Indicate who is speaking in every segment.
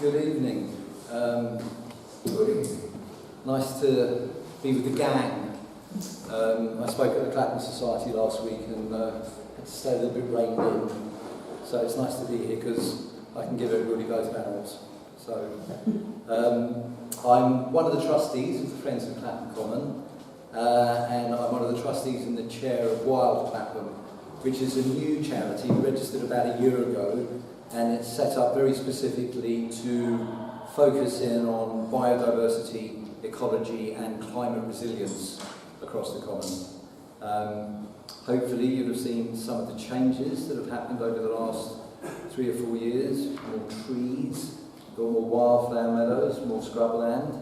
Speaker 1: Good evening. Nice to be with the gang. I spoke at the Clapham Society last week and had to stay a little bit reined in. So it's nice to be here because I can give everybody both barrels. So I'm one of the trustees of the Friends of Clapham Common, and I'm one of the trustees and the chair of Wild Clapham, which is a new charity registered about a year ago, and it's set up very specifically to focus in on biodiversity, ecology and climate resilience across the common. Hopefully you'll have seen some of the changes that have happened over the last 3 or 4 years. More trees, got more wildflower meadows, more scrubland.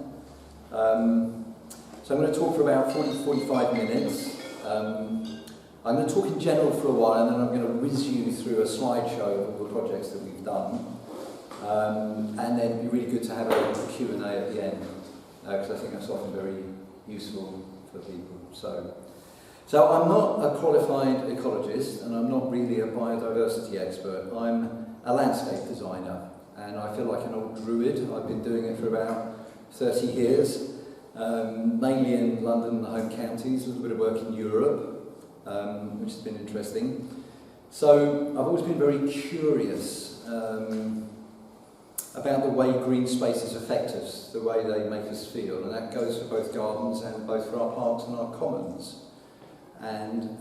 Speaker 1: So I'm going to talk for about 40-45 minutes. I'm going to talk in general for a while, and then I'm going to whiz you through a slideshow of all the projects that we've done. And then it'd be really good to have a Q&A at the end, because I think that's often very useful for people. So I'm not a qualified ecologist, and I'm not really a biodiversity expert. I'm a landscape designer, and I feel like an old druid. I've been doing it for about 30 years, mainly in London and the home counties, a little bit of work in Europe, which has been interesting. So I've always been very curious about the way green spaces affect us, the way they make us feel, and that goes for both gardens and both for our parks and our commons. And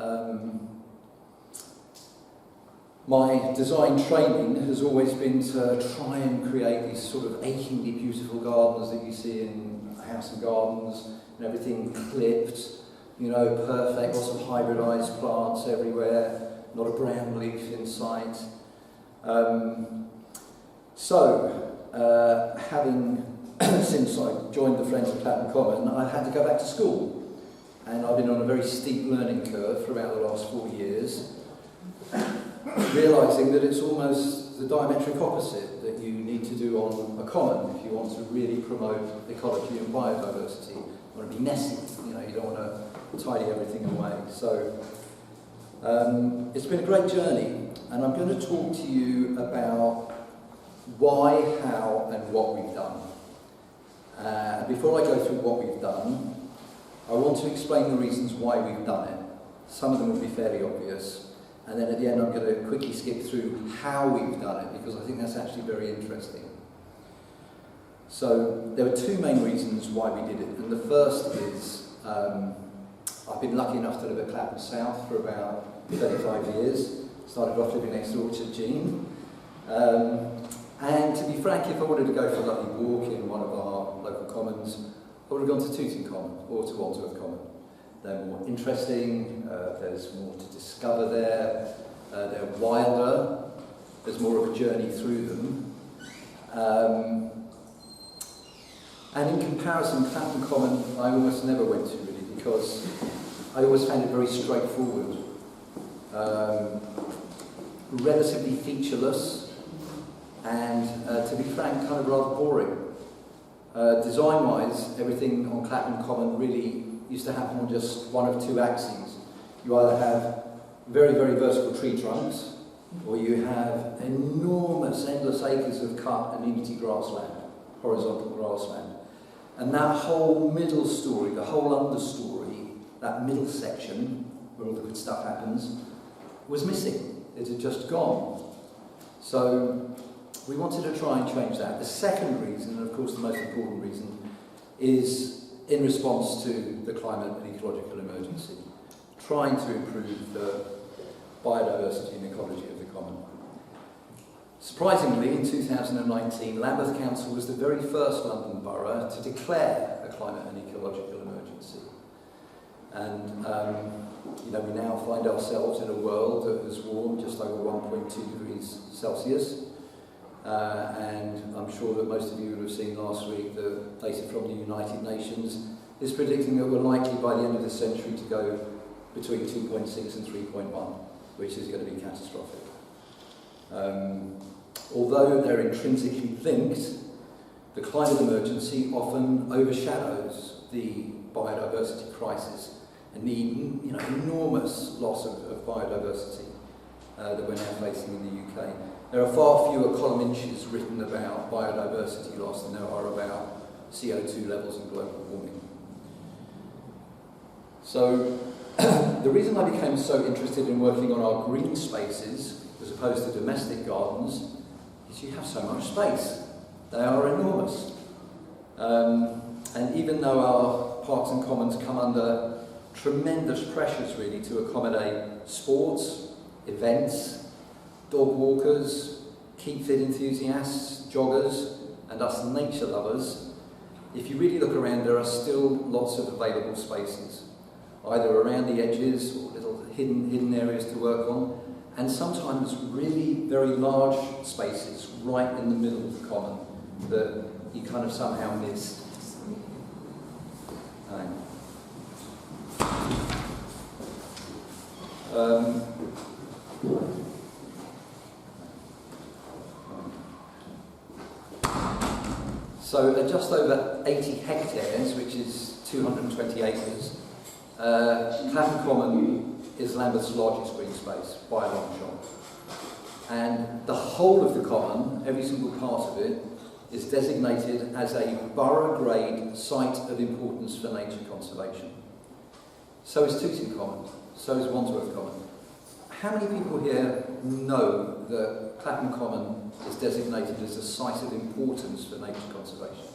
Speaker 1: my design training has always been to try and create these sort of achingly beautiful gardens that you see in house and gardens, and everything clipped, you know, perfect, lots of hybridised plants everywhere, not a brown leaf in sight. Having, since I joined the Friends of Clapham Common, I've had to go back to school. And I've been on a very steep learning curve for about the last 4 years, realising that it's almost the diametric opposite that you need to do on a common if you want to really promote ecology and biodiversity. You want to be messy, you know, you don't want to tidy everything away. So it's been a great journey, and I'm going to talk to you about why, how and what we've done. Before I go through what we've done, I want to explain the reasons why we've done it. Some of them will be fairly obvious, and then at the end I'm going to quickly skip through how we've done it, because I think that's actually very interesting. So there were 2 main reasons why we did it, and the first is I've been lucky enough to live at Clapham South for about 35 years. Started off living next door to Jean. And to be frank, if I wanted to go for a lovely walk in one of our local commons, I would have gone to Tooting Common or to Wandsworth Common. They're more interesting, there's more to discover there, they're wilder, there's more of a journey through them. And in comparison, Clapham Common I almost never went to really, because I always found it very straightforward, relatively featureless, and to be frank, kind of rather boring. Design-wise, everything on Clapham Common really used to happen on just one of 2 axes. You either have very, very vertical tree trunks, or you have enormous, endless acres of cut and empty grassland, horizontal grassland. And that whole middle story, the whole understory, that middle section, where all the good stuff happens, was missing. It had just gone. So we wanted to try and change that. The second reason, and of course the most important reason, is in response to the climate and ecological emergency, trying to improve the biodiversity and ecology of the common. Surprisingly, in 2019, Lambeth Council was the very first London borough to declare a climate and ecological emergency. And you know, we now find ourselves in a world that has warmed just over 1.2 degrees Celsius. And I'm sure that most of you would have seen last week the data from the United Nations is predicting that we're likely by the end of the century to go between 2.6 and 3.1, which is going to be catastrophic. Although they're intrinsically linked, the climate emergency often overshadows the biodiversity crisis and the enormous loss of biodiversity. that we're now facing in the UK. There are far fewer column inches written about biodiversity loss than there are about CO2 levels and global warming. So the reason I became so interested in working on our green spaces as opposed to domestic gardens is you have so much space. They are enormous. And even though our parks and commons come under tremendous pressures really to accommodate sports, events, dog walkers, keep fit enthusiasts, joggers, and us nature lovers, if you really look around, there are still lots of available spaces, either around the edges or little hidden areas to work on, and sometimes really very large spaces right in the middle of the common that you kind of somehow missed. So at just over 80 hectares, which is 220 acres, Clapham Common is Lambeth's largest green space by a long shot. And the whole of the common, every single part of it, is designated as a borough grade site of importance for nature conservation. So is Tooting Common, so is Wandsworth Common. How many people here know that Clapham Common is designated as a site of importance for nature conservation?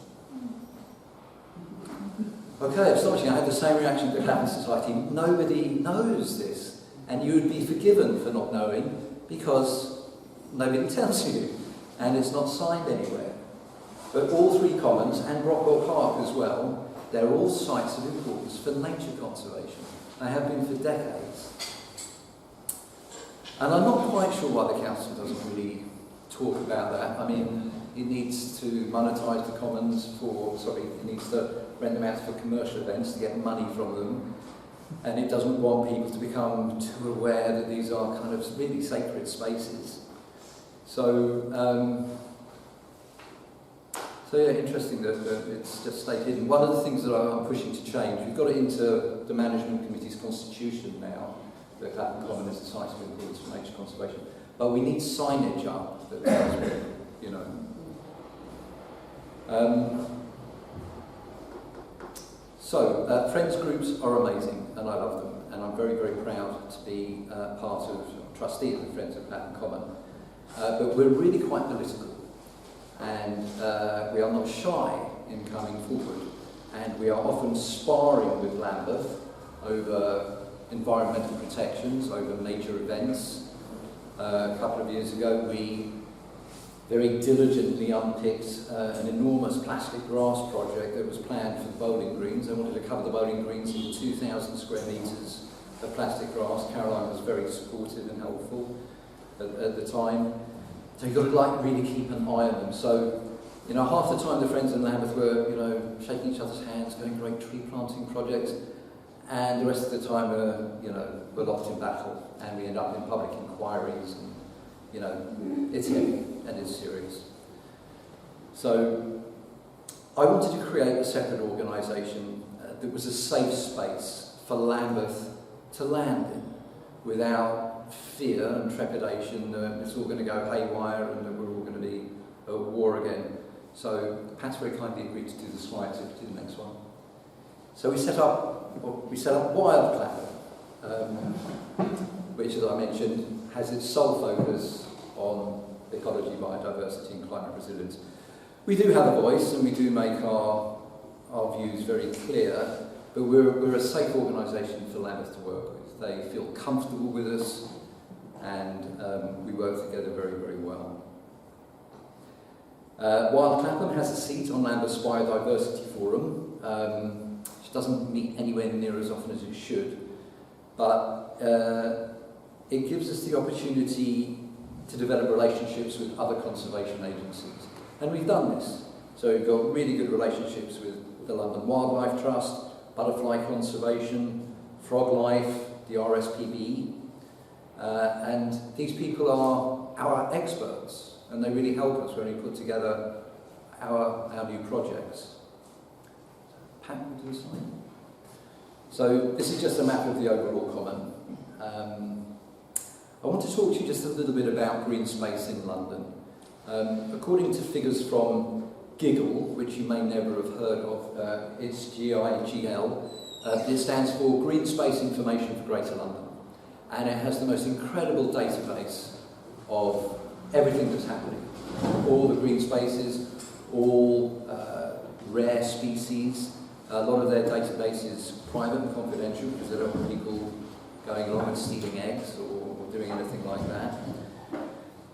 Speaker 1: Okay, astonishing. I had the same reaction to Clapham Society. Nobody knows this, and you would be forgiven for not knowing because nobody tells you, and it's not signed anywhere. But all three commons, and Brockwell Park as well, they're all sites of importance for nature conservation. They have been for decades. And I'm not quite sure why the council doesn't really talk about that. I mean, it needs to monetise the commons it needs to rent them out for commercial events to get money from them. And it doesn't want people to become too aware that these are kind of really sacred spaces. So yeah, interesting that it's just stayed hidden. One of the things that I'm pushing to change, we've got it into the management committee's constitution now, that Clapham Common is a site of importance for nature conservation. But we need signage up that tells me, you know. Friends groups are amazing, and I love them, and I'm very, very proud to be part of trustee of the Friends of Clapham Common. But we're really quite political. And we are not shy in coming forward, and we are often sparring with Lambeth over environmental protections, over major events. A couple of years ago we very diligently unpicked an enormous plastic grass project that was planned for the bowling greens. They wanted to cover the bowling greens in 2,000 square metres of plastic grass. Caroline was very supportive and helpful at the time. So you've got to really keep an eye on them. So, half the time the friends in Lambeth were, shaking each other's hands, going great tree planting projects, and the rest of the time we're locked in battle, and we end up in public inquiries, and it's heavy and it's serious. So I wanted to create a separate organisation that was a safe space for Lambeth to land in, without fear and trepidation that it's all going to go haywire and that we're all going to be at war again. So Pat's very kindly agreed to do the slides if you do the next one. So we set up Wild Clapham, which, as I mentioned, has its sole focus on ecology, biodiversity and climate resilience. We do have a voice and we do make our views very clear, but we're a safe organisation for Lambeth to work with. They feel comfortable with us, and we work together very, very well. Wild Clapham has a seat on Lambeth's Biodiversity Forum, which doesn't meet anywhere near as often as it should, but it gives us the opportunity to develop relationships with other conservation agencies. And we've done this. So we've got really good relationships with the London Wildlife Trust, Butterfly Conservation, Frog Life, the RSPB, and these people are our experts, and they really help us when we put together our new projects. Pat, would you do the slide? So this is just a map of the overall common. I want to talk to you just a little bit about green space in London. According to figures from GIGL, which you may never have heard of, it's GIGL, it stands for Green Space Information for Greater London. And it has the most incredible database of everything that's happening. All the green spaces, all rare species. A lot of their database is private and confidential because they don't want people going along and stealing eggs or doing anything like that.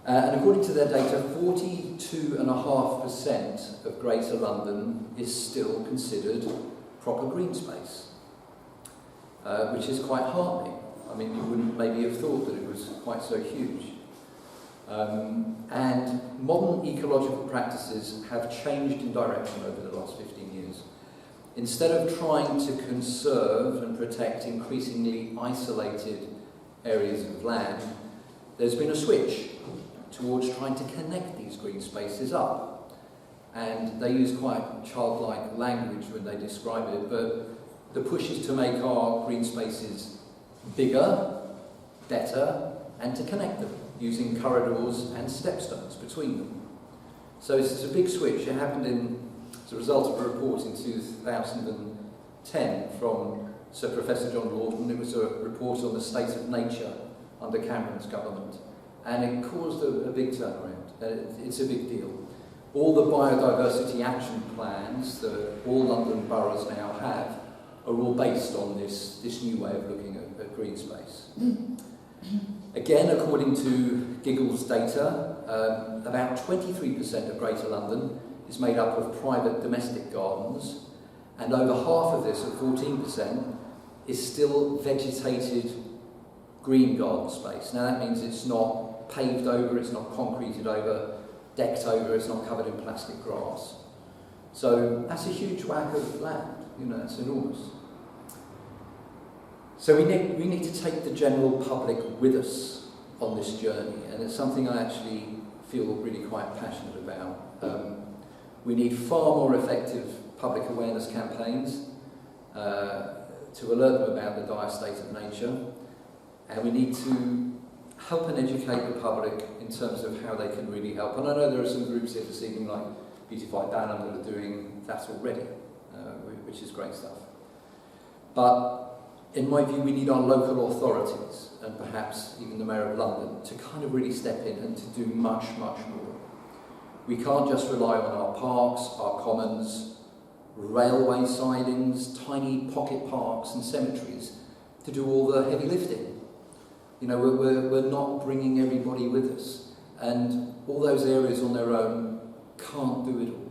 Speaker 1: And according to their data, 42.5% of Greater London is still considered proper green space, which is quite heartening. I mean, you wouldn't maybe have thought that it was quite so huge. And modern ecological practices have changed in direction over the last 15 years. Instead of trying to conserve and protect increasingly isolated areas of land, there's been a switch towards trying to connect these green spaces up. And they use quite childlike language when they describe it, but the push is to make our green spaces bigger, better, and to connect them using corridors and stepstones between them. So it's a big switch. It happened as a result of a report in 2010 from Sir Professor John Lawton. It was a report on the state of nature under Cameron's government, and it caused a big turnaround. It's a big deal. All the biodiversity action plans that all London boroughs now have are all based on this new way of looking at green space. Again, according to GIGL's data, about 23% of Greater London is made up of private domestic gardens, and over half of this, at 14%, is still vegetated green garden space. Now that means it's not paved over, it's not concreted over, decked over, it's not covered in plastic grass. So that's a huge whack of land, it's enormous. So we need to take the general public with us on this journey, and it's something I actually feel really quite passionate about. We need far more effective public awareness campaigns to alert them about the dire state of nature, and we need to help and educate the public in terms of how they can really help. And I know there are some groups here this evening like Beautify Balham that are doing that already, which is great stuff. But in my view, we need our local authorities, and perhaps even the Mayor of London, to kind of really step in and to do much, much more. We can't just rely on our parks, our commons, railway sidings, tiny pocket parks and cemeteries to do all the heavy lifting. We're not bringing everybody with us, and all those areas on their own can't do it all.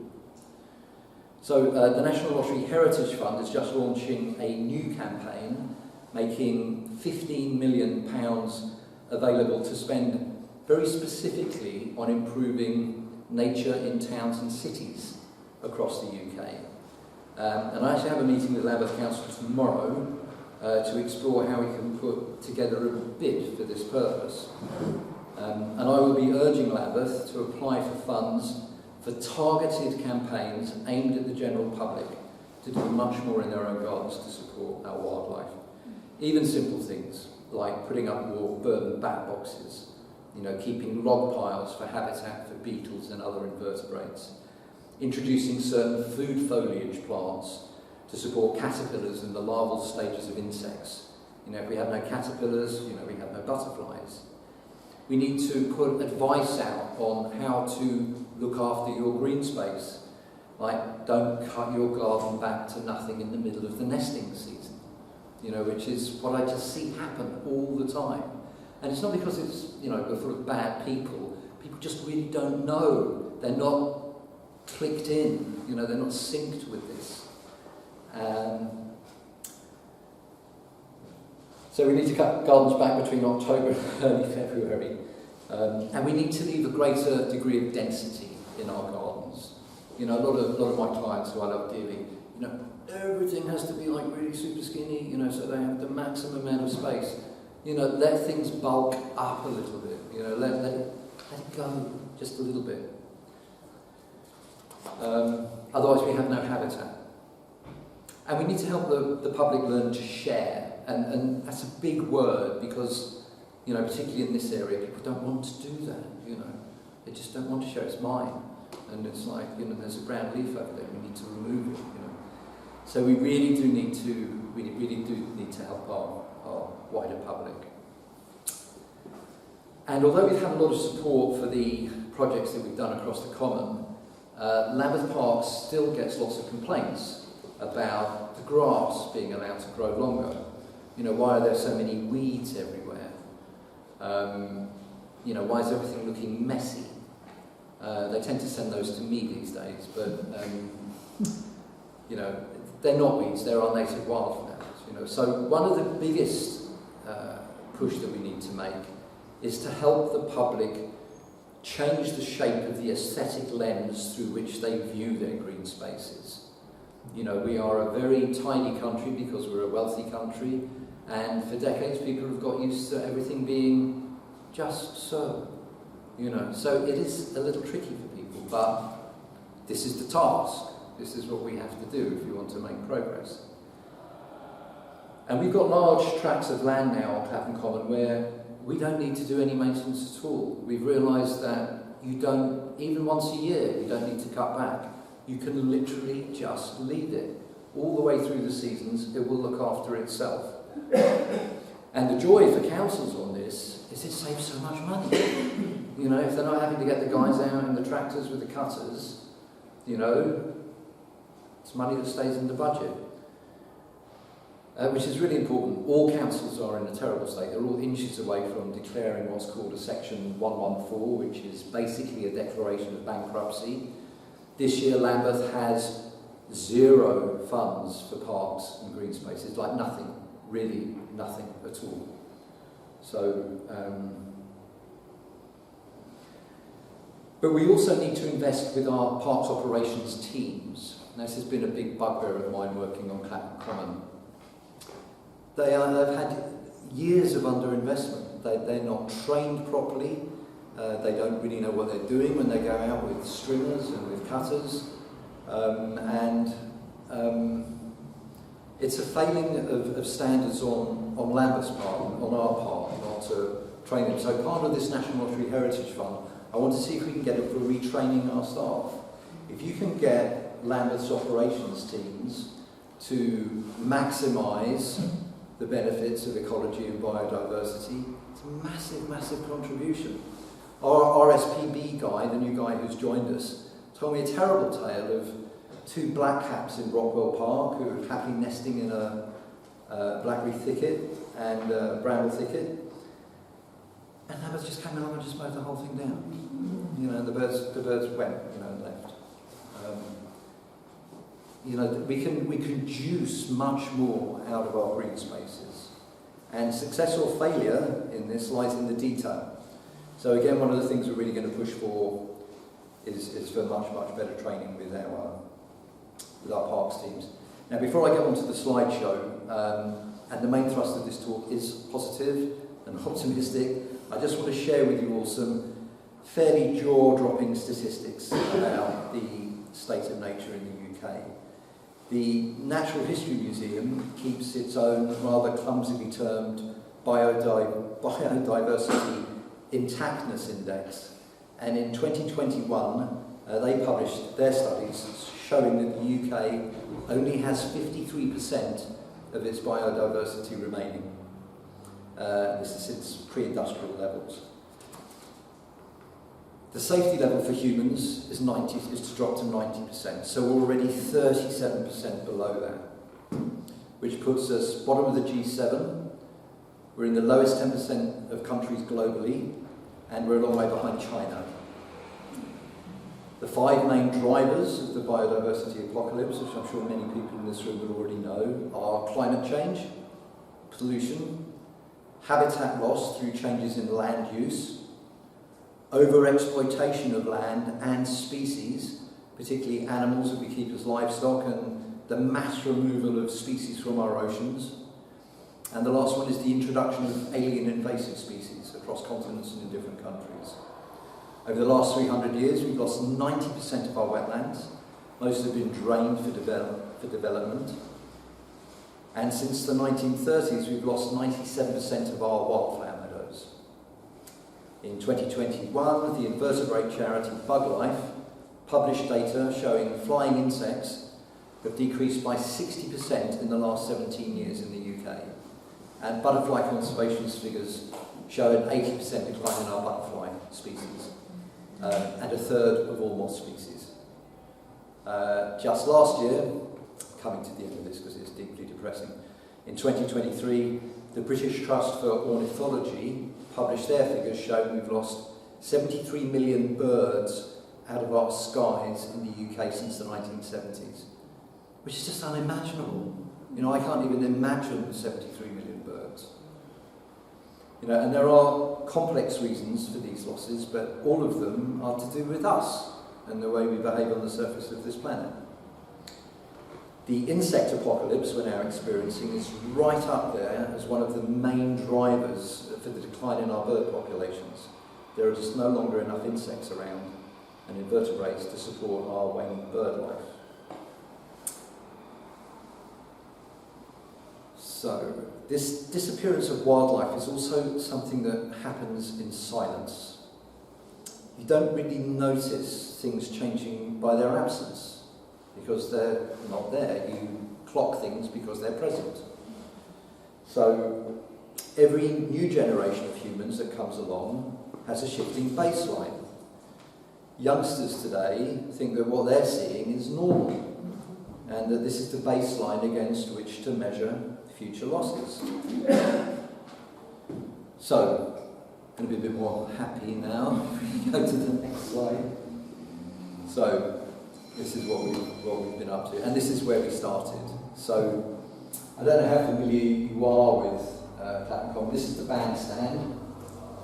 Speaker 1: So the National Lottery Heritage Fund is just launching a new campaign, making £15 million available to spend very specifically on improving nature in towns and cities across the UK. And I actually have a meeting with Lambeth Council tomorrow to explore how we can put together a bid for this purpose. And I will be urging Lambeth to apply for funds for targeted campaigns aimed at the general public to do much more in their own gardens to support our wildlife. Even simple things like putting up more bird and bat boxes, keeping log piles for habitat for beetles and other invertebrates, introducing certain food foliage plants to support caterpillars and the larval stages of insects. If we have no caterpillars, we have no butterflies. We need to put advice out on how to look after your green space, like don't cut your garden back to nothing in the middle of the nesting season, which is what I just see happen all the time. And it's not because it's, we're full of bad people. People just really don't know. They're not clicked in, they're not synced with this. So we need to cut gardens back between October and early February. And we need to leave a greater degree of density in our gardens. A lot of my clients who I love dearly, everything has to be like really super skinny, so they have the maximum amount of space. Let things bulk up a little bit, let it go just a little bit. Otherwise we have no habitat. And we need to help the public learn to share. And that's a big word because, you know, particularly in this area, people don't want to do that, you know. They just don't want to show it's mine. And it's like, you know, there's a brown leaf over there, we need to remove it, you know. So we really do need to help our wider public. And although we've had a lot of support for the projects that we've done across the Common, Lambeth Park still gets lots of complaints about the grass being allowed to grow longer. You know, why are there so many weeds everywhere? You know, why is everything looking messy? They tend to send those to me these days, but you know, they're not weeds, they're our native wildflowers. You know, so one of the biggest push that we need to make is to help the public change the shape of the aesthetic lens through which they view their green spaces. You know, we are a very tiny country because we're a wealthy country, and for decades people have got used to everything being just so. You know, so it is a little tricky for people, but this is the task. This is what we have to do if we want to make progress. And we've got large tracts of land now on Clapham Common where we don't need to do any maintenance at all. We've realised that you don't, even once a year, you don't need to cut back. You can literally just leave it. All the way through the seasons, it will look after itself. And the joy for councils on this is it saves so much money. You know, if they're not having to get the guys out in the tractors with the cutters, you know, it's money that stays in the budget. Which is really important. All councils are in a terrible state. They're all inches away from declaring what's called a Section 114, which is basically a declaration of bankruptcy. This year Lambeth has 0 funds for parks and green spaces, like nothing, really nothing at all. So, but we also need to invest with our parks operations teams. Now, this has been a big bugbear of mine working on Clapham Common. They've had years of underinvestment. They're not trained properly. They don't really know what they're doing when they go out with stringers and with cutters. It's a failing of standards on Lambeth's part, on our part, not to train them. So part of this National Lottery Heritage Fund, I want to see if we can get it for retraining our staff. If you can get Lambeth's operations teams to maximise the benefits of ecology and biodiversity, it's a massive, massive contribution. Our RSPB guy, the new guy who's joined us, told me a terrible tale of 2 blackcaps in Rockwell Park who were happily nesting in a blackberry thicket and a bramble thicket, and Lambeth just came along and just mowed the whole thing down. You know, and the birds went, you know, and left. You know, we can juice much more out of our green spaces. And success or failure in this lies in the detail. So again, one of the things we're really going to push for is for much, much better training with our parks teams. Now, before I get onto the slideshow, and the main thrust of this talk is positive and optimistic, I just want to share with you all some fairly jaw-dropping statistics about the state of nature in the UK. The Natural History Museum keeps its own rather clumsily termed biodiversity intactness index, and in 2021 they published their studies showing that the UK only has 53% of its biodiversity remaining. This is since pre-industrial levels. The safety level for humans is to drop to 90%, so we're already 37% below that, which puts us bottom of the G7. We're in the lowest 10% of countries globally, and we're a long way behind China. The 5 main drivers of the biodiversity apocalypse, which I'm sure many people in this room will already know, are climate change, pollution, habitat loss through changes in land use, over-exploitation of land and species, particularly animals that we keep as livestock, and the mass removal of species from our oceans. And the last one is the introduction of alien invasive species across continents and in different countries. Over the last 300 years, we've lost 90% of our wetlands. Most have been drained for development. And since the 1930s, we've lost 97% of our wildflower meadows. In 2021, the invertebrate charity BugLife published data showing flying insects have decreased by 60% in the last 17 years in the UK. And butterfly conservation's figures show an 80% decline in our butterfly species, and a third of all moth species. Just last year, coming to the end of this because it's deeply depressing, in 2023, the British Trust for Ornithology published their figures showing we've lost 73 million birds out of our skies in the UK since the 1970s, which is just unimaginable. You know, I can't even imagine 73 million birds. You know, and there are complex reasons for these losses, but all of them are to do with us and the way we behave on the surface of this planet. The insect apocalypse we're now experiencing is right up there as one of the main drivers for the decline in our bird populations. There are just no longer enough insects around and invertebrates to support our waning bird life. So, this disappearance of wildlife is also something that happens in silence. You don't really notice things changing by their absence, because they're not there. You clock things because they're present. So every new generation of humans that comes along has a shifting baseline. Youngsters today think that what they're seeing is normal, and that this is the baseline against which to measure future losses. So, I'm going to be a bit more happy now. Go to the next slide. So, this is what we've been up to, and this is where we started. So, I don't know how familiar you are with Clapham Common. This is the bandstand,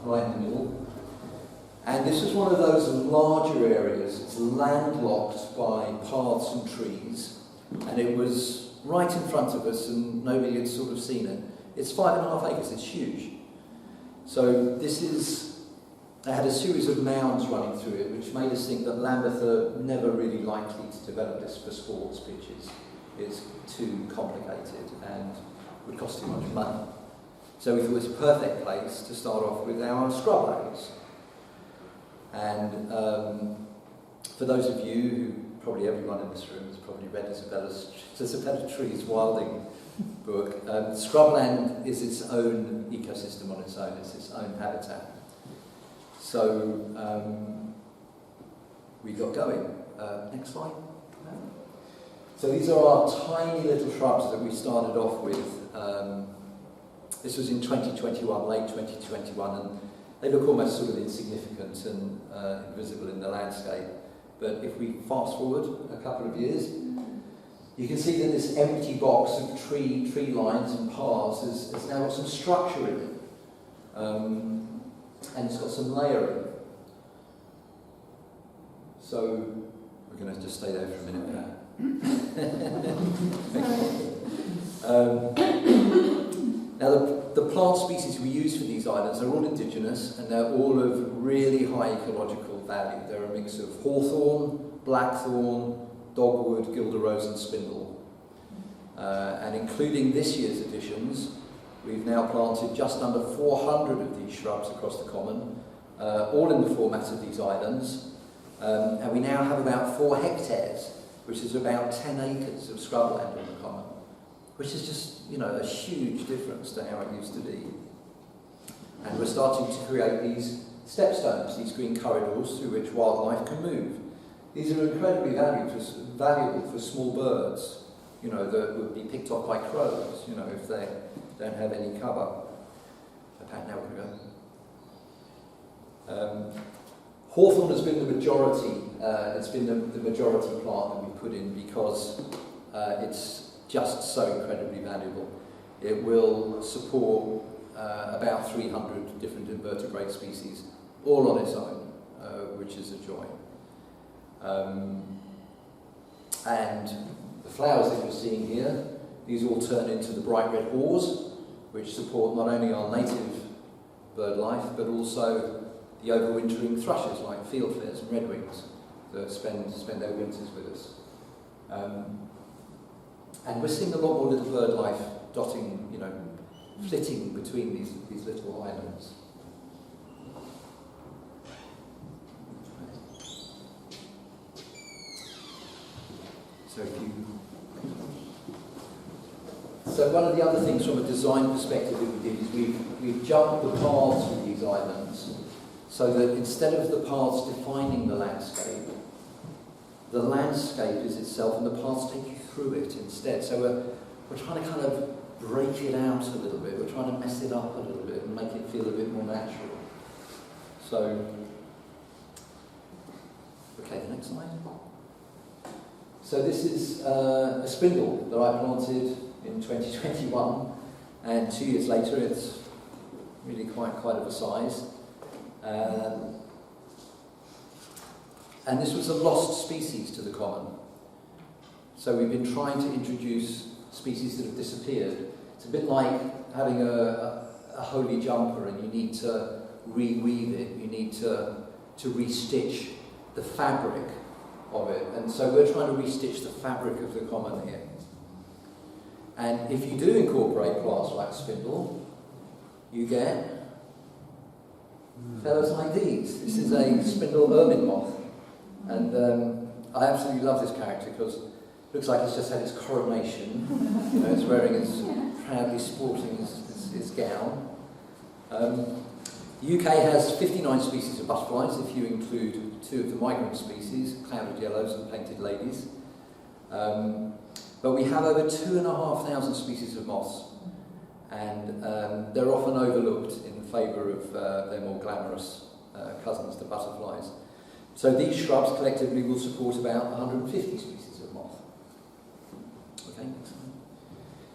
Speaker 1: right in the middle. And this was one of those larger areas. It's landlocked by paths and trees, and it was right in front of us, and nobody had sort of seen it. It's 5.5 acres. It's huge. So they had a series of mounds running through it, which made us think that Lambeth are never really likely to develop this for sports pitches. It's too complicated and would cost too much money. So we thought it was a perfect place to start off with our scrublands. And for those of you who, probably everyone in this room has probably read Isabella Tree's Wilding book, scrubland is its own ecosystem on its own, it's its own habitat. So we got going. Next slide. So these are our tiny little shrubs that we started off with. This was in 2021, late 2021, and they look almost sort of insignificant and invisible in the landscape. But if we fast forward a couple of years, you can see that this empty box of tree lines and paths has now got some structure in it. And it's got some layering. So we're going to just stay there for a minute now. Now the plant species we use for these islands are all indigenous, and they're all of really high ecological value. They're a mix of hawthorn, blackthorn, dogwood, guelder rose and spindle. And including this year's additions, we've now planted just under 400 of these shrubs across the common, all in the format of these islands. And we now have about 4 hectares, which is about 10 acres of scrubland on the common, which is just, you know, a huge difference to how it used to be. And we're starting to create these stepstones, these green corridors through which wildlife can move. These are incredibly valuable for small birds, you know, that would be picked off by crows, you know, if they don't have any cover. Now we're going to go. Hawthorn has been the majority. It's been the majority plant that we put in because it's just so incredibly valuable. It will support about 300 different invertebrate species, all on its own, which is a joy. And the flowers that you're seeing here, these all turn into the bright red haws, which support not only our native bird life, but also the overwintering thrushes like fieldfares and redwings that spend their winters with us. And we're seeing a lot more little bird life dotting, you know, flitting between these little islands. So one of the other things from a design perspective that we did is we've jumped the paths with these islands, so that instead of the paths defining the landscape is itself, and the paths take you through it instead. So we're trying to kind of break it out a little bit. We're trying to mess it up a little bit and make it feel a bit more natural. So, okay, the next slide. So this is a spindle that I planted in 2021, and 2 years later it's really quite of a size. And this was a lost species to the common. So we've been trying to introduce species that have disappeared. It's a bit like having a holy jumper, and you need to reweave it, you need to restitch the fabric of it. And so we're trying to restitch the fabric of the common here. And if you do incorporate plants like spindle, you get fellows like these. This is a spindle ermine moth. And I absolutely love this character because it looks like it's just had its coronation. You know, it's wearing its, proudly sporting its gown. The UK has 59 species of butterflies, if you include 2 of the migrant species, clouded yellows and painted ladies. But we have over 2,500 species of moths, and they're often overlooked in favour of their more glamorous cousins, the butterflies. So these shrubs collectively will support about 150 species of moth. Okay, next slide.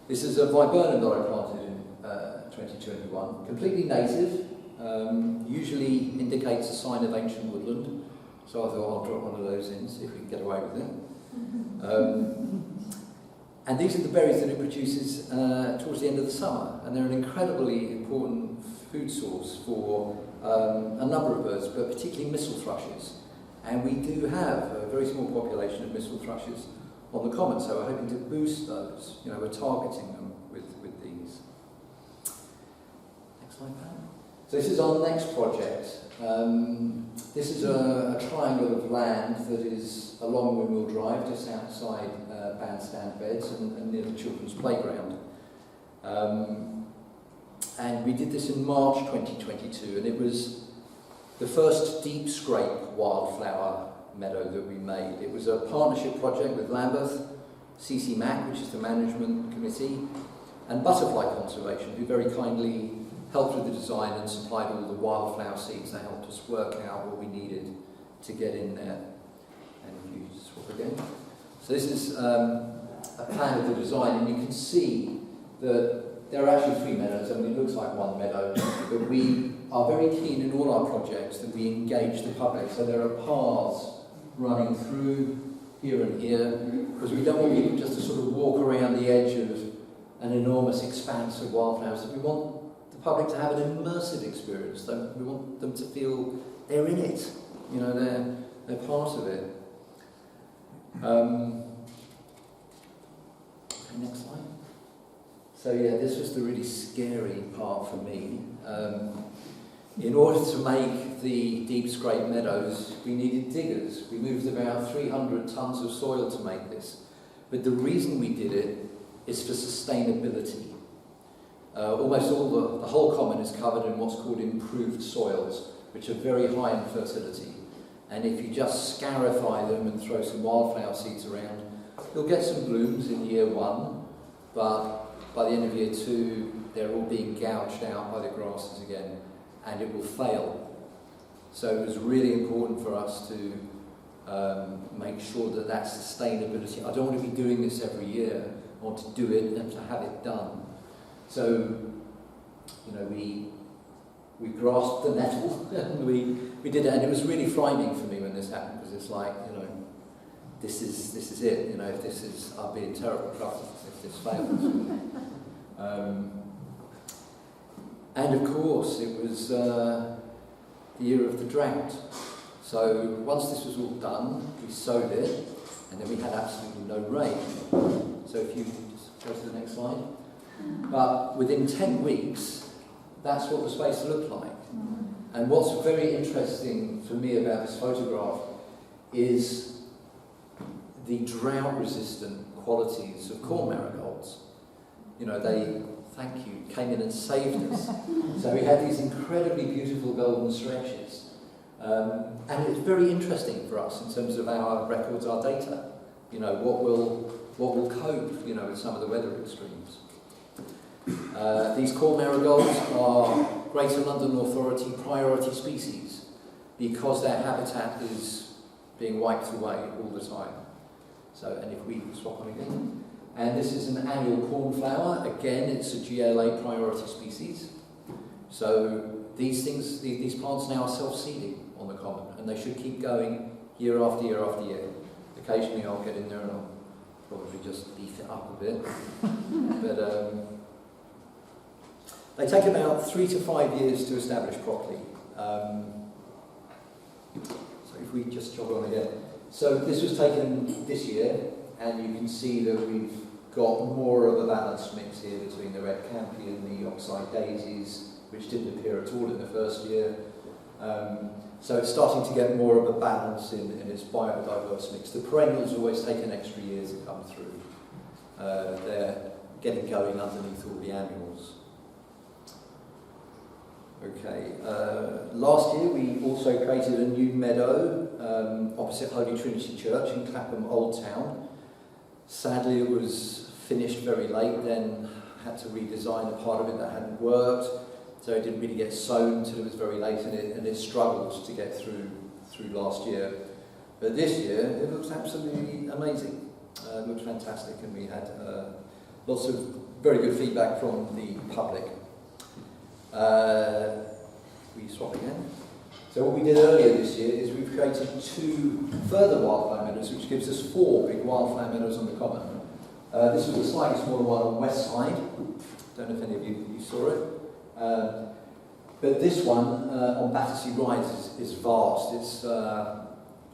Speaker 1: This is a viburnum that I planted in 2021, completely native, usually indicates a sign of ancient woodland, so I thought I'll drop one of those in, see if we can get away with it. And these are the berries that it produces towards the end of the summer, and they're an incredibly important food source for a number of birds, but particularly mistle thrushes. And we do have a very small population of mistle thrushes on the common, so we're hoping to boost those. You know, we're targeting them with these. Next slide, Pat. So this is our next project. This is a triangle of land that is along Windmill Drive, just outside bandstand beds and near the children's playground. And we did this in March 2022, and it was the first deep scrape wildflower meadow that we made. It was a partnership project with Lambeth, CCMAC, which is the management committee, and Butterfly Conservation, who very kindly helped with the design and supplied all the wildflower seeds. They helped us work out what we needed to get in there. And if you swap again. So this is a plan of the design, and you can see that there are actually 3 meadows. I mean, it looks like one meadow, but we are very keen in all our projects that we engage the public. So there are paths running through here and here, because we don't want people just to sort of walk around the edge of an enormous expanse of wildflowers. We want the public to have an immersive experience. So we want them to feel they're in it. You know, they're part of it. Okay, next slide. So yeah, this was the really scary part for me. In order to make the deep scrape meadows, we needed diggers. We moved about 300 tons of soil to make this. But the reason we did it is for sustainability. Almost all the whole common is covered in what's called improved soils, which are very high in fertility. And if you just scarify them and throw some wildflower seeds around, you'll get some blooms in year 1, but by the end of year 2, they're all being gouged out by the grasses again, and it will fail. So it was really important for us to make sure that that sustainability. I don't want to be doing this every year. I want to do it and to have it done. So, you know, we grasped the nettle and we did it, and it was really frightening for me when this happened, because it's like, you know, this is it. You know, if this is, I'll be in terrible trouble if this fails. And of course, it was the year of the drought. So once this was all done, we sowed it, and then we had absolutely no rain. So if you just go to the next slide. But within 10 weeks, that's what the space looked like. And what's very interesting for me about this photograph is the drought-resistant qualities of corn marigolds. You know, they, thank you, came in and saved us. So we had these incredibly beautiful golden stretches. And it's very interesting for us in terms of our records, our data. You know, what will cope, you know, with some of the weather extremes. These corn marigolds are Greater London Authority priority species because their habitat is being wiped away all the time. So, and if we swap on again, and this is an annual cornflower. Again, it's a GLA priority species. So these things, these plants now are self-seeding on the common, and they should keep going year after year after year. Occasionally I'll get in there and I'll probably just beef it up a bit. But they take about 3 to 5 years to establish properly. So if we just jog on again. So this was taken this year, and you can see that we've got more of a balanced mix here between the red campion, the oxeye daisies, which didn't appear at all in the first year. So it's starting to get more of a balance in its biodiverse mix. The perennials always take an extra year to come through. They're getting going underneath all the annuals. Okay, last year we also created a new meadow opposite Holy Trinity Church in Clapham Old Town. Sadly it was finished very late, then had to redesign a part of it that hadn't worked, so it didn't really get sown until it was very late, and it struggled to get through last year. But this year it looks absolutely amazing. It looks fantastic, and we had lots of very good feedback from the public. We swap again. So what we did earlier this year is we've created 2 further wildflower meadows, which gives us 4 big wildflower meadows on the common. This was a slightly smaller one on the west side. Don't know if any of you saw it. But this one on Battersea Rise is vast. It's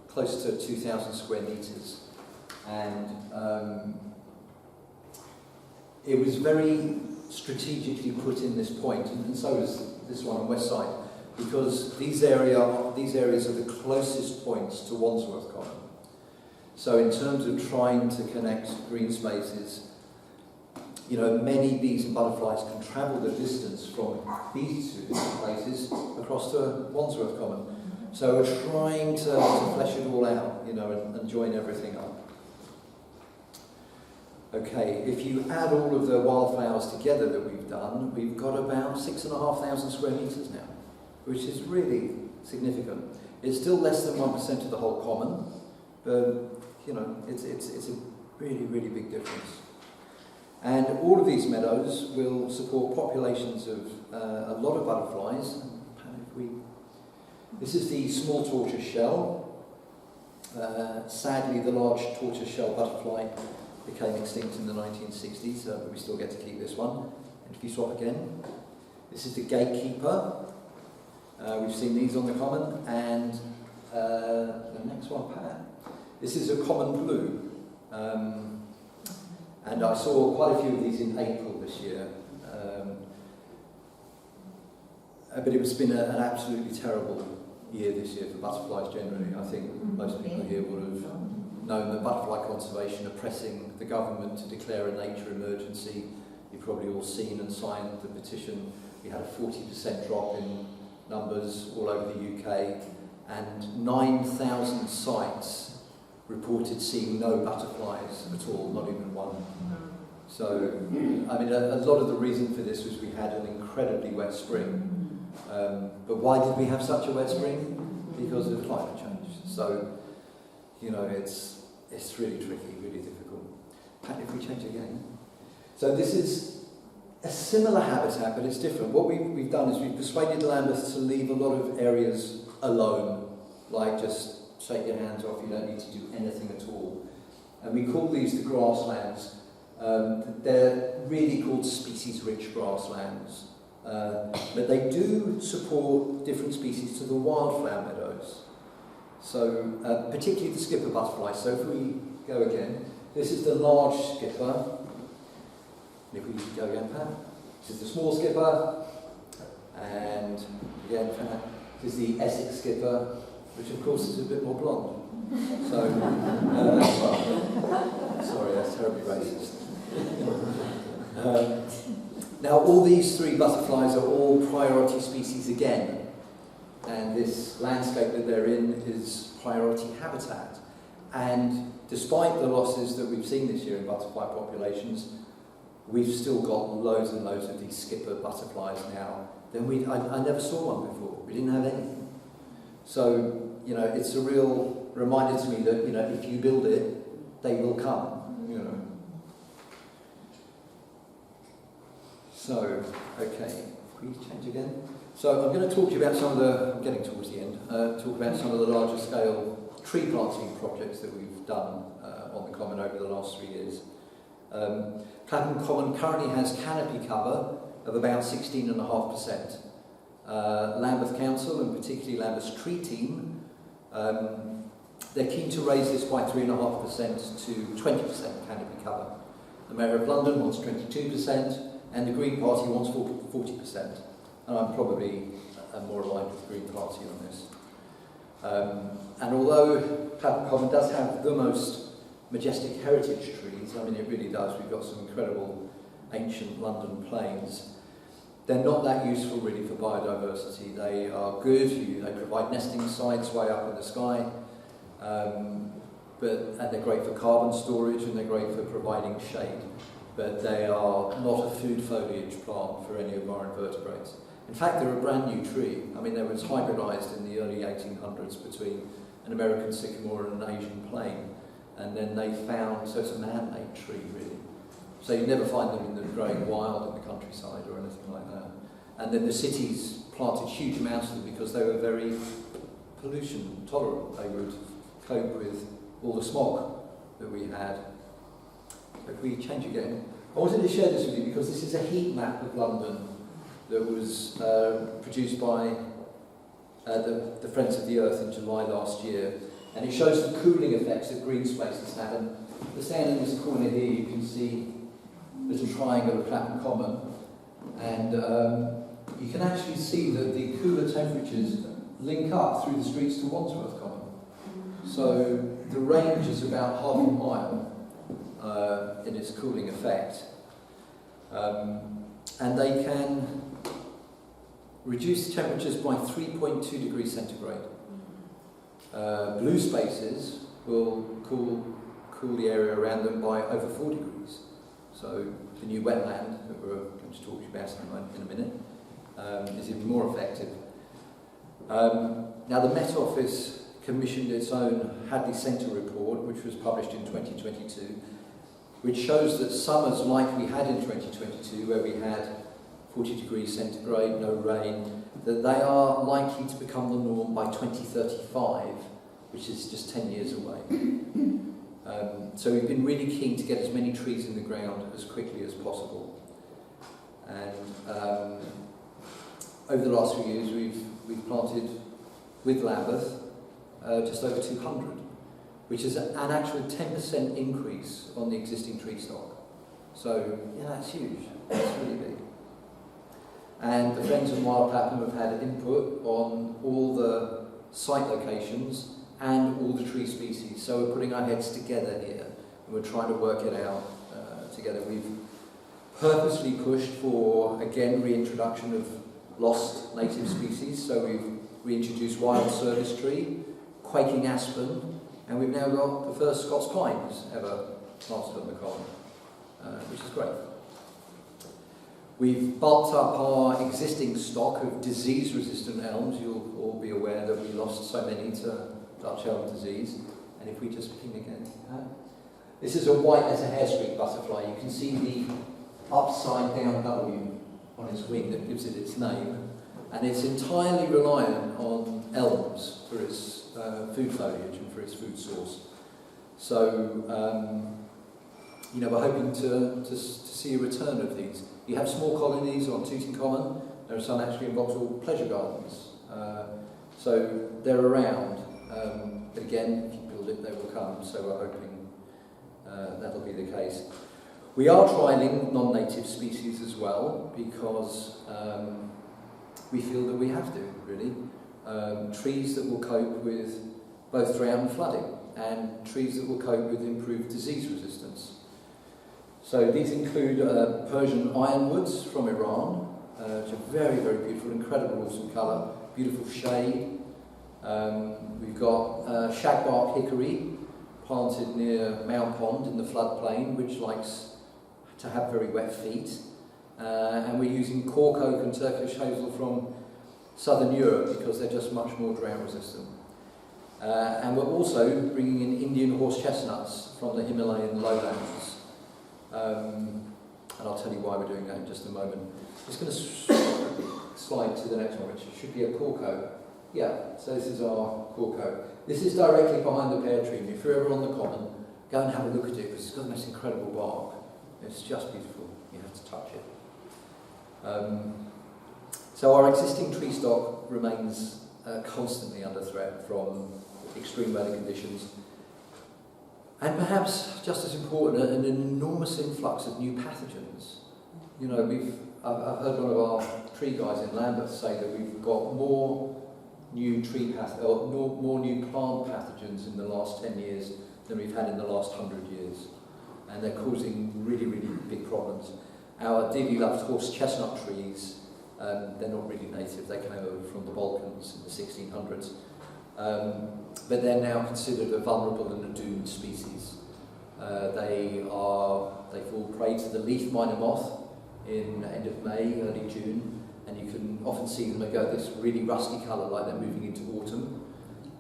Speaker 1: close to 2,000 square metres. And it was very strategically put in this point, and so is this one on west side, because these areas are the closest points to Wandsworth Common. So in terms of trying to connect green spaces, you know, many bees and butterflies can travel the distance from these 2 different places across to Wandsworth Common. So we're trying to flesh it all out, you know, and join everything up. Okay, if you add all of the wildflowers together that we've done, we've got about 6,500 square metres now, which is really significant. It's still less than 1% of the whole common, but you know, it's a really, really big difference. And all of these meadows will support populations of a lot of butterflies. This is the small tortoise shell. Sadly, the large tortoise shell butterfly became extinct in the 1960s, but we still get to keep this one. And if you swap again, this is the gatekeeper. We've seen these on the common, and the next one, Pat. This is a common blue, and I saw quite a few of these in April this year. But it's been an absolutely terrible year this year for butterflies generally. I think most people here would have known that butterfly conservation are pressing the government to declare a nature emergency. You've probably all seen and signed the petition. We had a 40% drop in numbers all over the UK, and 9,000 sites reported seeing no butterflies at all, not even one. So, I mean, a lot of the reason for this was we had an incredibly wet spring. But why did we have such a wet spring? Because of climate change. So, you know, it's really tricky, really difficult. Pat, if we change again. So this is a similar habitat, but it's different. What we've done is we've persuaded Lambeth to leave a lot of areas alone, like just take your hands off, you don't need to do anything at all. And we call these the grasslands. They're really called species-rich grasslands. But they do support different species to the wildflower meadows. So, particularly the skipper butterfly. So if we go again, this is the large skipper. And if we go again, Pat, this is the small skipper. And again, Pat, this is the Essex skipper. which of course is a bit more blonde. So, sorry, that's terribly racist. Now, all these three butterflies are all priority species again, and this landscape that they're in is priority habitat. And despite the losses that we've seen this year in butterfly populations, we've still got loads and loads of these skipper butterflies now. I never saw one before. We didn't have any. So, you know, it's a real reminder to me that, you know, if you build it, they will come, you know. So, okay, can we change again? So I'm going to talk to you about some of the, I'm getting towards the end, talk about some of the larger scale tree planting projects that we've done on the Common over the last 3 years. Clapham Common currently has canopy cover of about 16.5%. Lambeth Council, and particularly Lambeth's tree team, they're keen to raise this by 3.5% to 20% canopy cover. The Mayor of London wants 22%, and the Green Party wants 40%. And I'm probably more aligned with the Green Party on this. And although Clapham Common does have the most majestic heritage trees, I mean it really does, we've got some incredible ancient London plains, they're not that useful really for biodiversity. They are good, they provide nesting sites way up in the sky, and they're great for carbon storage and they're great for providing shade, but they are not a food foliage plant for any of our invertebrates. In fact, they're a brand new tree. I mean, they were hybridised in the early 1800s between an American sycamore and an Asian plane, and then they found, so it's a man-made tree really. So you never find them in the growing wild in the countryside or anything like that. And then the cities planted huge amounts of them because they were very pollution tolerant. They would cope with all the smog that we had. So if we change again. I wanted to share this with you because this is a heat map of London that was produced by the Friends of the Earth in July last year. And it shows the cooling effects that green spaces have. And just down in this corner here you can see a little triangle of Clapham Common. And you can actually see that the cooler temperatures link up through the streets to Wandsworth Common. So the range is about half a mile in its cooling effect. And they can reduce temperatures by 3.2 degrees centigrade. Blue spaces will cool the area around them by over 4 degrees. So the new wetland that we're going to talk to you about in a minute is even more effective. Now the Met Office commissioned its own Hadley Centre report, which was published in 2022, which shows that summers like we had in 2022, where we had 40 degrees centigrade, no rain, that they are likely to become the norm by 2035, which is just 10 years away. So we've been really keen to get as many trees in the ground as quickly as possible. And over the last few years we've planted with Lambeth just over 200, which is an actual 10% increase on the existing tree stock. So, yeah, that's huge. That's really big. And the Friends of Wild Clapham have had input on all the site locations and all the tree species. So we're putting our heads together here and we're trying to work it out together. We've purposely pushed for, again, reintroduction of lost native species. So we've reintroduced wild service tree, quaking aspen, and we've now got the first Scots pines ever planted on the Common, which is great. We've bulked up our existing stock of disease-resistant elms. You'll all be aware that we lost so many to Dutch elm disease. And if we just ping again. This is a white-letter hairstreak butterfly. You can see the upside-down W on its wing that gives it its name. And it's entirely reliant on elms for its food foliage and for its food source. So, you know, we're hoping to see a return of these. You have small colonies on Tooting Common. There are some actually in Vauxhall Pleasure Gardens. So they're around. But again, if you build it, they will come. So we're hoping that'll be the case. We are trialling non-native species as well because we feel that we have to, really. trees that will cope with both drought and flooding, and trees that will cope with improved disease resistance. So these include Persian ironwoods from Iran, which are very, very beautiful, incredible awesome colour, beautiful shade. We've got shagbark hickory, planted near Mount Pond in the floodplain, which likes to have very wet feet. And we're using cork oak and Turkish hazel from southern Europe because they're just much more drought resistant. And we're also bringing in Indian horse chestnuts from the Himalayan lowlands. And I'll tell you why we're doing that in just a moment. I'm just going to slide to the next one, which should be a cork oak. Yeah, so this is our cork oak. This is directly behind the pear tree. If you're ever on the common, go and have a look at it because it's got the most incredible bark. It's just beautiful. You have to touch it. So our existing tree stock remains constantly under threat from extreme weather conditions. And perhaps just as important, an enormous influx of new pathogens. You know, I've heard one of our tree guys in Lambeth say that we've got more new more new plant pathogens in the last 10 years than we've had in the last 100 years. And they're causing really, really big problems. Our dearly loved horse chestnut trees, they're not really native, they came over from the Balkans in the 1600s. But they're now considered a vulnerable and a doomed species. They fall prey to the leaf miner moth in the end of May, early June, and you can often see them go this really rusty colour like they're moving into autumn.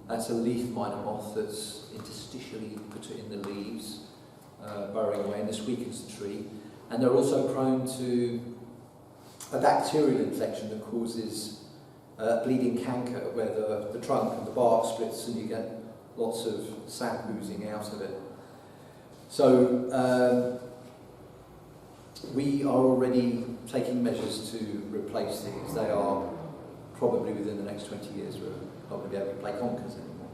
Speaker 1: That's a leaf miner moth that's interstitially put in the leaves, burrowing away, and this weakens the tree. And they're also prone to a bacterial infection that causes bleeding canker, where the trunk and the bark splits and you get lots of sap oozing out of it. So we are already taking measures to replace these. They are probably within the next 20 years we're not going to be able to play conkers anymore.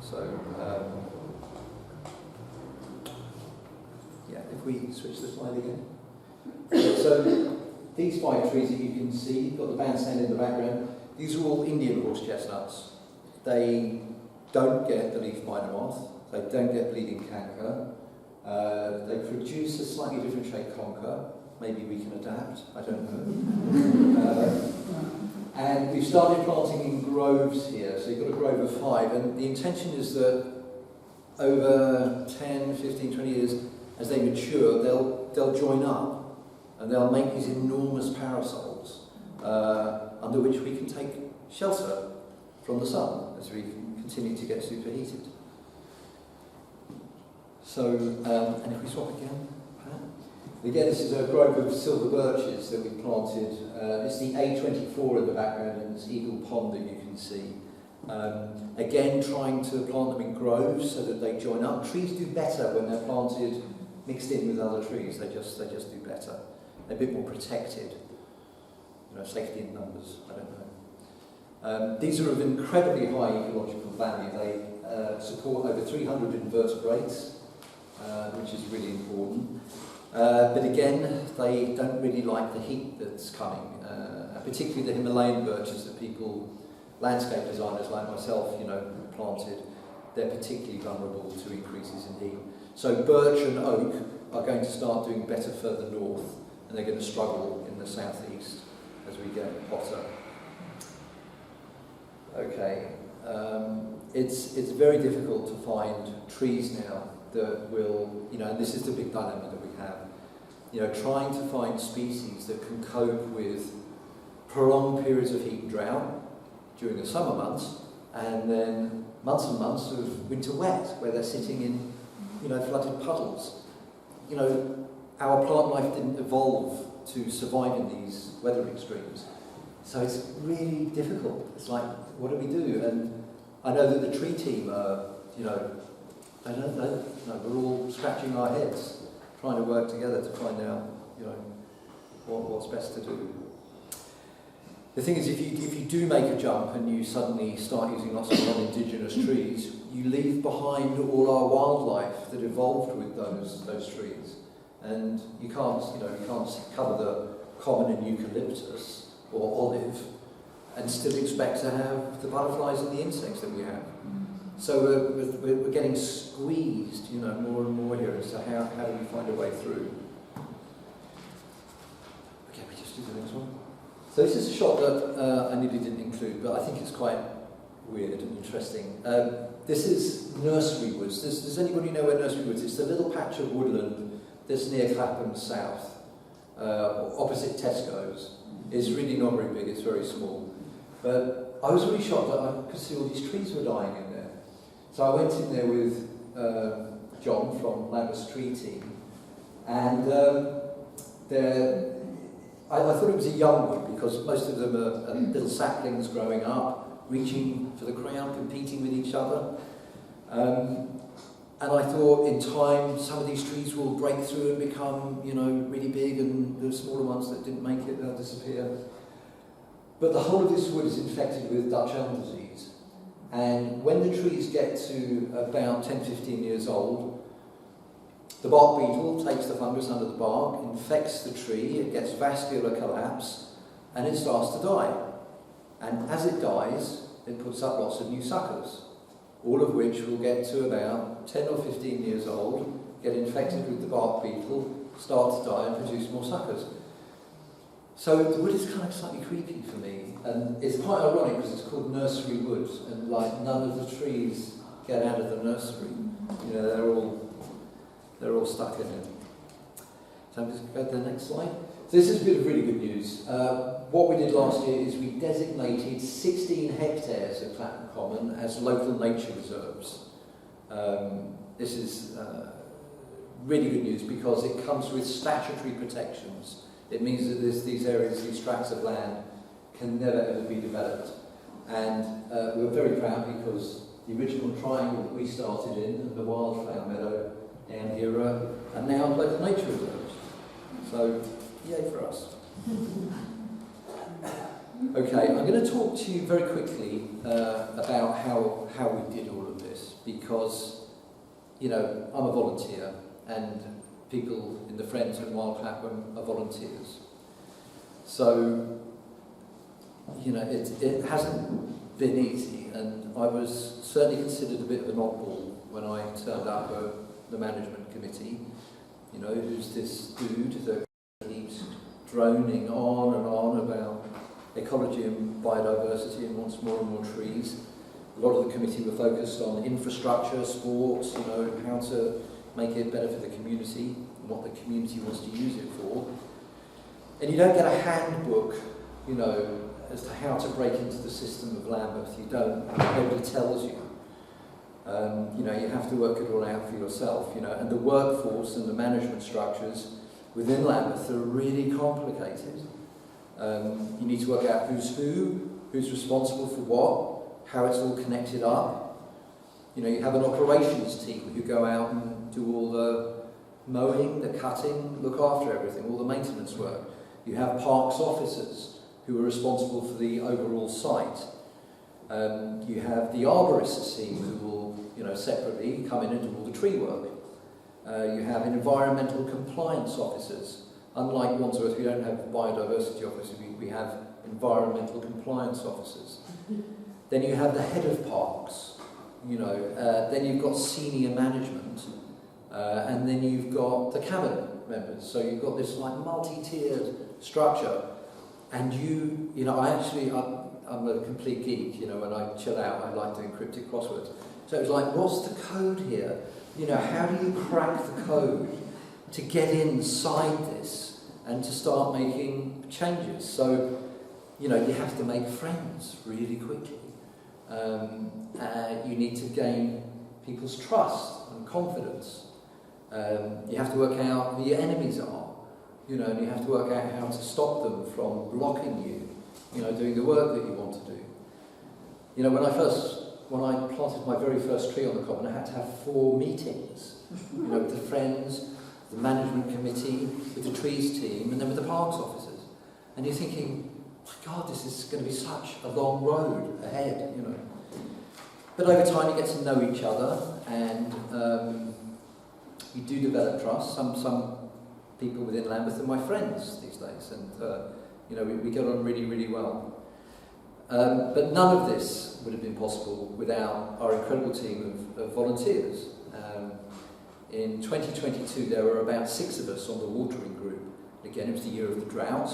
Speaker 1: So yeah, if we switch the slide again. So these 5 trees that you can see, you've got the bandstand in the background, these are all Indian horse chestnuts. They don't get the leaf miner moth, they don't get bleeding canker, they produce a slightly different shaped conker. Maybe we can adapt, I don't know. And we've started planting in groves here, so you've got a grove of 5, and the intention is that over 10, 15, 20 years, as they mature, they'll join up and they'll make these enormous parasols under which we can take shelter from the sun as we continue to get superheated. So, and if we swap again, again, this is a grove of silver birches that we planted. It's the A24 in the background and this Eagle Pond that you can see. Again, trying to plant them in groves so that they join up. Trees do better when they're planted mixed in with other trees. They just do better. They're a bit more protected. You know, safety in numbers. I don't know. These are of incredibly high ecological value. They support over 300 invertebrates, which is really important. But again, they don't really like the heat that's coming, particularly the Himalayan birches that landscape designers like myself, planted. They're particularly vulnerable to increases in heat. So birch and oak are going to start doing better further north, and they're going to struggle in the southeast as we get hotter. Okay, it's very difficult to find trees now that will, and this is the big dilemma that we have, trying to find species that can cope with prolonged periods of heat and drought during the summer months, and then months and months of winter wet, where they're sitting in, flooded puddles. Our plant life didn't evolve to survive in these weather extremes. So it's really difficult. It's like, what do we do? And I know that the tree team are, they don't know. We're all scratching our heads, trying to work together to find out, what's best to do. The thing is, if you do make a jump and you suddenly start using lots of non-indigenous trees, you leave behind all our wildlife that evolved with those trees, and you can't cover the common and eucalyptus or olive and still expect to have the butterflies and the insects that we have. So we're getting squeezed, you know, more and more here as to how do we find a way through. Okay, we just do the next one. So this is a shot that I nearly didn't include, but I think it's quite weird and interesting. This is nursery woods. Does anybody know where nursery woods is? It's a little patch of woodland that's near Clapham South, opposite Tesco's. It's really not very big, it's very small. But I was really shocked that I could see all these trees were dying in there. So I went in there with John from Lambeth Tree Team, and I thought it was a young wood because most of them are little saplings growing up, reaching for the crown, competing with each other. And I thought in time some of these trees will break through and become, you know, really big, and the smaller ones that didn't make it, they'll disappear. But the whole of this wood is infected with Dutch elm disease. And when the trees get to about 10-15 years old, the bark beetle takes the fungus under the bark, infects the tree, it gets vascular collapse, and it starts to die. And as it dies, it puts up lots of new suckers, all of which will get to about 10 or 15 years old, get infected with the bark beetle, start to die and produce more suckers. So the wood is kind of slightly creepy for me, and it's quite ironic because it's called nursery wood, and like none of the trees get out of the nursery. You know, they're all stuck in it. So I'm just going to go to the next slide. So this is a bit of really good news. What we did last year is we designated 16 hectares of Clapham Common as local nature reserves. This is really good news because it comes with statutory protections. It means that these areas, these tracts of land, can never ever be developed. And we're very proud because the original triangle that we started in, and the wildflower meadow down here, are now local nature reserves. So, yay for us. Okay, I'm going to talk to you very quickly about how we did all of this, because, you know, I'm a volunteer, and people in the Friends and Wild Clapham are volunteers. So, you know, it hasn't been easy, and I was certainly considered a bit of an oddball when I turned up at the management committee. You know, who's this dude that keeps droning on and on about ecology and biodiversity and wants more and more trees. A lot of the committee were focused on infrastructure, sports, you know, how to make it better for the community and what the community wants to use it for. And you don't get a handbook, you know, as to how to break into the system of Lambeth. You don't. Nobody tells you. You know, you have to work it all out for yourself, you know, and the workforce and the management structures within Lambeth are really complicated. You need to work out who's responsible for what, how it's all connected up. You know, you have an operations team who go out and do all the mowing, the cutting, look after everything, all the maintenance work. You have parks officers who are responsible for the overall site. You have the arborists team who will, you know, separately come in and do all the tree work. You have environmental compliance officers. Unlike Wandsworth, we don't have biodiversity officers, we have environmental compliance officers. Then you have the head of parks, you know, then you've got senior management, and then you've got the cabinet members. So you've got this like multi-tiered structure, and you know, I'm a complete geek, you know, when I chill out, I like doing cryptic crosswords. So it was like, what's the code here? You know, how do you crack the code to get inside this and to start making changes? So, you know, you have to make friends really quickly. You need to gain people's trust and confidence. You have to work out who your enemies are, you know, and you have to work out how to stop them from blocking you, you know, doing the work that you want to do. You know, when I planted my very first tree on the common, I had to have 4 meetings, you know, with the Friends, the management committee, with the trees team, and then with the parks officers. And you're thinking, my God, this is going to be such a long road ahead, you know. But over time you get to know each other, and you do develop trust. Some people within Lambeth are my friends these days, and you know, we get on really, really well. But none of this would have been possible without our incredible team of volunteers. In 2022 there were about 6 of us on the watering group. Again, it was the year of the drought,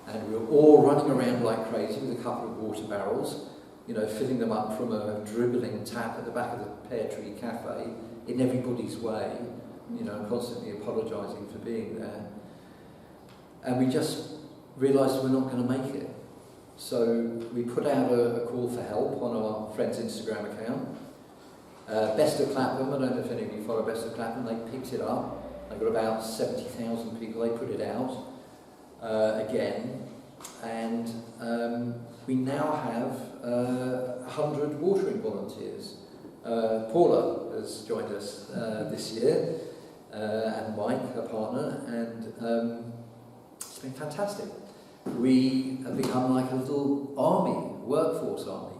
Speaker 1: and we were all running around like crazy with a couple of water barrels, you know, filling them up from a dribbling tap at the back of the Pear Tree Cafe in everybody's way, you know, constantly apologising for being there. And we just realised we're not going to make it. So we put out a call for help on our friend's Instagram account. Best of Clapham, I don't know if any of you follow Best of Clapham, they picked it up. They got about 70,000 people, they put it out again. And we now have 100 watering volunteers. Paula has joined us this year, and Mike, her partner, and it's been fantastic. We have become like a little army, workforce army.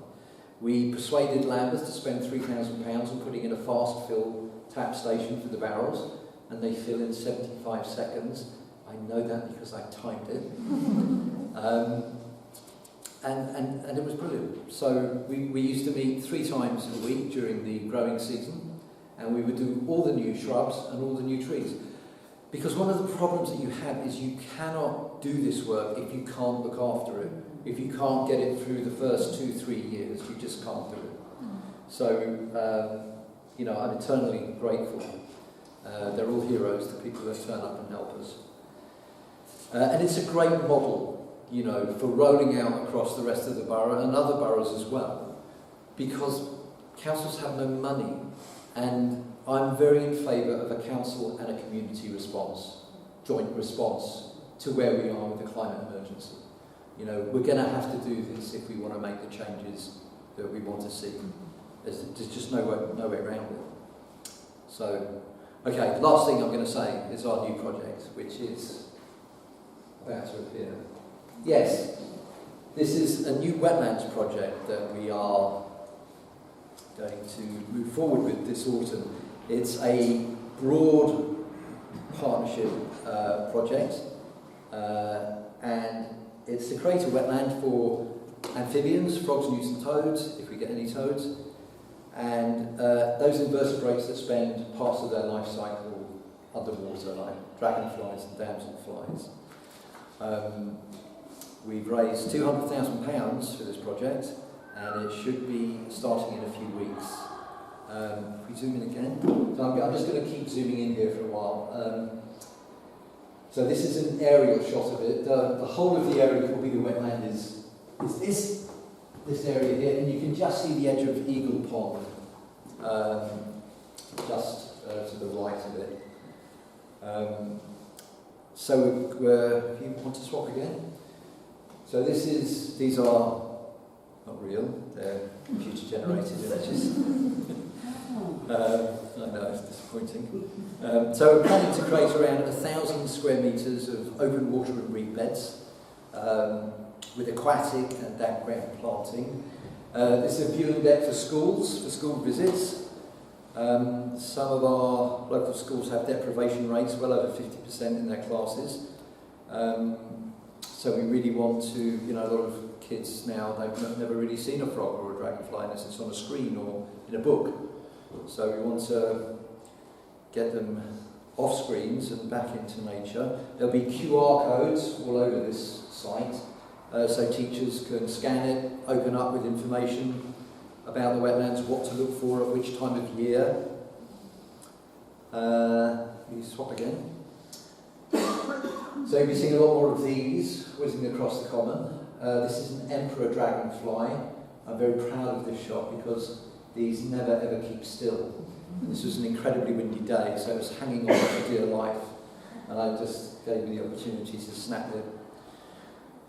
Speaker 1: We persuaded Lambeth to spend £3,000 on putting in a fast fill tap station for the barrels, and they fill in 75 seconds. I know that because I timed it. And it was brilliant. So we used to meet 3 times a week during the growing season, and we would do all the new shrubs and all the new trees. Because one of the problems that you have is you cannot do this work if you can't look after it. If you can't get it through the first 2-3 years, you just can't do it. So, you know, I'm eternally grateful. They're all heroes, the people that turn up and help us. And it's a great model, you know, for rolling out across the rest of the borough and other boroughs as well. Because councils have no money, and I'm very in favour of a council and a community response, joint response to where we are with the climate emergency. You know, we're going to have to do this if we want to make the changes that we want to see. There's just no way around it. So, okay, last thing I'm going to say is our new project, which is about to appear. Yes, this is a new wetlands project that we are going to move forward with this autumn. It's a broad partnership project, and it's to create a wetland for amphibians, frogs, newts and toads, if we get any toads, and those invertebrates that spend parts of their life cycle underwater, like dragonflies and damselflies. We've raised £200,000 for this project, and it should be starting in a few weeks. If we zoom in again, so I'm just going to keep zooming in here for a while. So this is an aerial shot of it. The whole of the area that will be the wetland is this area here, and you can just see the edge of Eagle Pond, just to the right of it. So if you want to swap again. So these are not real, they're computer generated images. I know, it's disappointing. So we're planning to create around 1,000 square metres of open water and reed beds, with aquatic and damp ground planting. This is a viewing deck for schools, for school visits. Some of our local schools have deprivation rates well over 50% in their classes. So we really want to, you know, a lot of kids now, they've never really seen a frog or a dragonfly unless it's on a screen or in a book. So we want to get them off screens and back into nature. There'll be QR codes all over this site, so teachers can scan it, open up with information about the wetlands, what to look for at which time of year. You swap again. So you'll be seeing a lot more of these whizzing across the common. This is an emperor dragonfly. I'm very proud of this shot because these never ever keep still. And this was an incredibly windy day, so it was hanging on for dear life, and I just gave me the opportunity to snap it.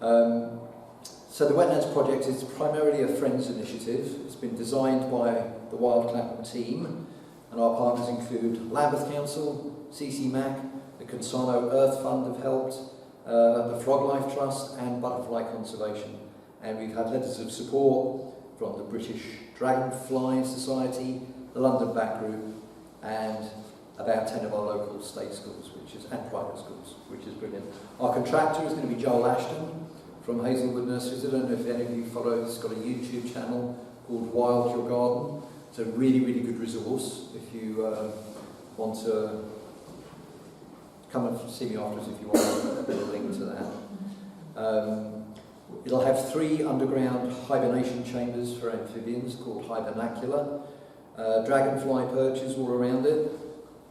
Speaker 1: So the Wetlands Project is primarily a Friends initiative. It's been designed by the Wild Clapham team, and our partners include Lambeth Council, CCMAC, the Consano Earth Fund have helped, the Frog Life Trust and Butterfly Conservation. And we've had letters of support from the British Dragonfly Society, the London Bat Group, and about 10 of our local state schools, and private schools, which is brilliant. Our contractor is going to be Joel Ashton from Hazelwood Nurseries. I don't know if any of you follow, it's got a YouTube channel called Wild Garden. It's a really, really good resource if you want to come and see me afterwards if you want a link to that. It'll have 3 underground hibernation chambers for amphibians called hibernacula. Dragonfly perches all around it.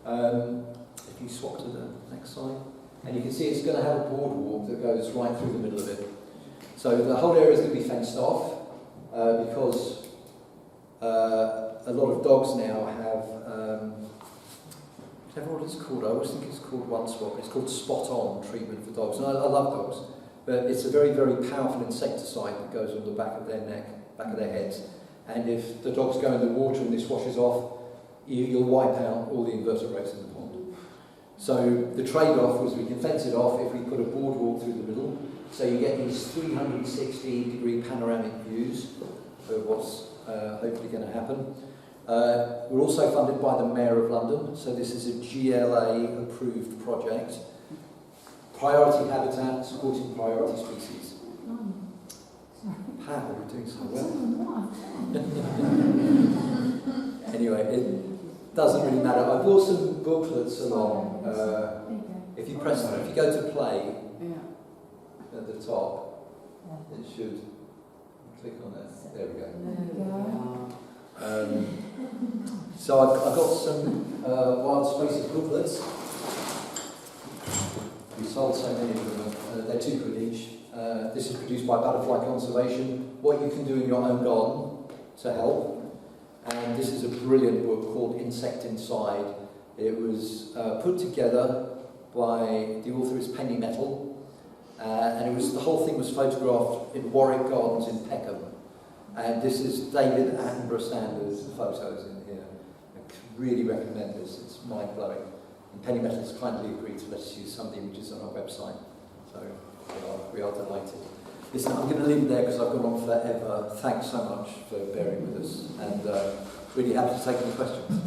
Speaker 1: If you swap to the next slide. And you can see it's going to have a boardwalk that goes right through the middle of it. So the whole area is going to be fenced off because a lot of dogs now have, I don't know what it's called, I always think it's called one swap, it's called spot-on treatment for dogs. And I love dogs, but it's a very, very powerful insecticide that goes on the back of their neck, back of their heads. And if the dogs go in the water and this washes off, you'll wipe out all the invertebrates in the pond. So the trade-off was we can fence it off if we put a boardwalk through the middle, so you get these 360-degree panoramic views of what's hopefully going to happen. We're also funded by the Mayor of London, so this is a GLA-approved project. Priority habitat, supporting priority species. Pat, we're doing so well. Anyway, it doesn't really matter. I brought some booklets along. If you go to play at the top, it should click on that. There we go. So I've got some wild spaces booklets. We sold so many of them. They're £2 each. This is produced by Butterfly Conservation. What you can do in your own garden to help. And this is a brilliant book called Insect Inside. It was put together by the author is Penny Metal, and the whole thing was photographed in Warwick Gardens in Peckham. And this is David Attenborough Sanders' photos in here. I really recommend this. It's mind blowing. And Penny Metal has kindly agreed to let us use some of the images on our website. So we are delighted. Listen, I'm going to leave it there because I've gone on forever. Thanks so much for bearing with us, and really happy to take any questions.